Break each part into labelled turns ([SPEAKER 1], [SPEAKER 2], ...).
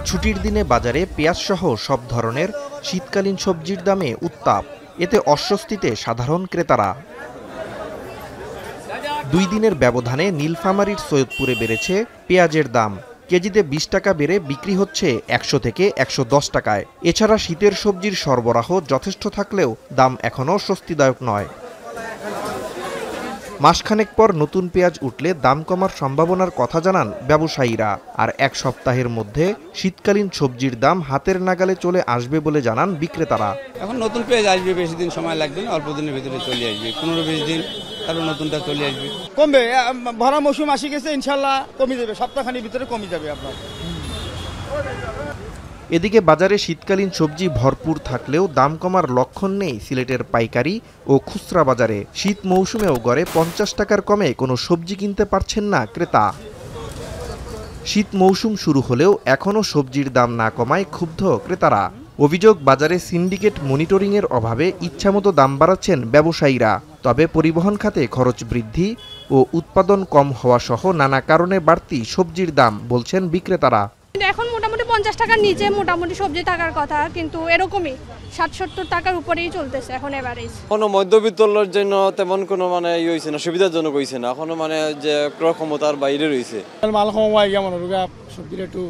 [SPEAKER 1] ছুটির দিনে বাজারে পেঁয়াজ সহ সব ধরনের শীতকালীন সবজির দামে উত্তাপ। এতে অস্বস্তিতে সাধারণ ক্রেতারা। 2 দিনের ব্যবধানে নীলফামারীর সৈয়দপুরে বেড়েছে পেঁয়াজের দাম। কেজিতে 20 টাকা বেড়ে বিক্রি হচ্ছে 100 থেকে 110 টাকায়। এছাড়া শীতের সবজির সরবরাহ যথেষ্ট থাকলেও দাম এখনও স্বস্তিদায়ক নয়। মাসখানেক পর নতুন পেঁয়াজ উঠলে দাম কমার সম্ভাবনার কথা জানান ব্যবসায়ীরা। আর 1 সপ্তাহের মধ্যে শীতকালীন সবজির দাম হাতের নাগালে চলে আসবে বলে জানান বিক্রেতারা।
[SPEAKER 2] এখন নতুন পেঁয়াজ আসবে, বেশি দিন সময় লাগবে না, অল্প দিনের ভিতরে চলে আসবে, 15-20 দিন তারপর নতুনটা চলে আসবে।
[SPEAKER 3] কমবে, ভরা মৌসুম আসি গেছে, ইনশাল্লাহ কমে যাবে, সপ্তাহখানির ভিতরে কমে যাবে আপনার।
[SPEAKER 1] এদিকে বাজারে শীতকালীন সবজি ভরপুর থাকলেও দাম কমার লক্ষণ নেই সিলেটের পাইকারি ও খুচরা বাজারে। শীত মৌসুমেও গড়ে 50 টাকার কমে কোনো সবজি কিনতে পারছেন না ক্রেতা। শীত মৌসুম শুরু হলেও এখনও সবজির দাম না কমায় ক্ষুব্ধ ক্রেতারা। অভিযোগ, বাজারে সিন্ডিকেট মনিটরিংয়ের অভাবে ইচ্ছামতো দাম বাড়াচ্ছেন ব্যবসায়ীরা। তবে পরিবহন খাতে খরচ বৃদ্ধি ও উৎপাদন কম হওয়া সহ নানা কারণে বাড়তি সবজির দাম বলছেন বিক্রেতারা।
[SPEAKER 4] এখন মোটামুটি 50 টাকার নিচে মোটামুটি সবজি থাকার কথা, কিন্তু এরকমই 60-70 টাকার উপরেই চলতেছে এখন এভারেজ।
[SPEAKER 5] কোনো মধ্যবিত্তর জন্য তেমন কোনো মানে হয়েছে না, সুবিধাজনক হয়েছে না, এখনো মানে যে ক্রয় ক্ষমতার বাইরে রয়েছে।
[SPEAKER 3] মাল কমাই যেমন সবজির একটু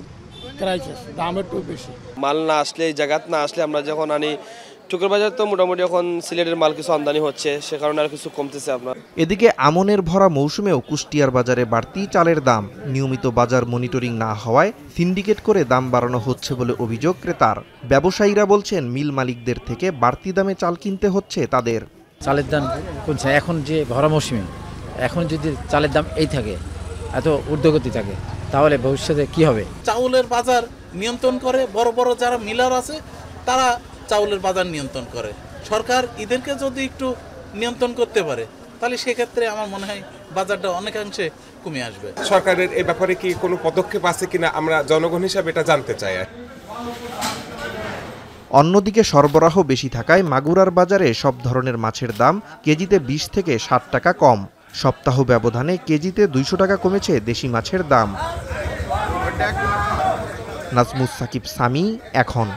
[SPEAKER 3] দাম একটু বেশি।
[SPEAKER 6] মাল না আসলে, এই জায়গাত না আসলে আমরা যখন আনি, টুকর বাজার তো মোটামুটি এখন সিলেটের মাল কিছু আমদানি হচ্ছে, সে কারণে আর কিছু কমতেছে আপনার।
[SPEAKER 1] এদিকে আমনের ভরা মৌসুমেও কুষ্টিয়ার বাজারে বাড়তি চালের দাম। নিয়মিত বাজার মনিটরিং না হওয়ায় সিন্ডিকেট করে দাম বাড়ানো হচ্ছে বলে অভিযোগ ক্রেতার। ব্যবসায়ীরা বলছেন মিল মালিকদের থেকে বাড়তি দামে চাল কিনতে হচ্ছে তাদের।
[SPEAKER 7] চালের দাম কমছে, এখন যে ভরা মৌসুমে এখন যদি চালের দাম এই থাকে, এত ঊর্ধ্বগতি থাকে, তাহলে ভবিষ্যতে কি হবে?
[SPEAKER 8] চাউলের বাজার নিয়ন্ত্রণ করে বড় বড় যারা মিলার আছে, তারা চাউলের বাজার নিয়ন্ত্রণ করে। সরকার এদেরকে যদি একটু নিয়ন্ত্রণ করতে পারে, তাহলে সেক্ষেত্রে আমার মনে হয় বাজারটা অনেকাংশে কমে আসবে।
[SPEAKER 9] সরকারের এই ব্যাপারে কি কোনো পদক্ষেপ আছে কিনা আমরা জনগণ হিসাবে এটা জানতে চাই।
[SPEAKER 1] অন্যদিকে সরবরাহ বেশি থাকায় মাগুরার বাজারে সব ধরনের মাছের দাম কেজিতে 20 থেকে 60 টাকা কম। সপ্তাহ ব্যবধানে কেজিতে 200 টাকা কমেছে দেশি মাছের দাম। নাজমুস সাকিব, সামি, এখন।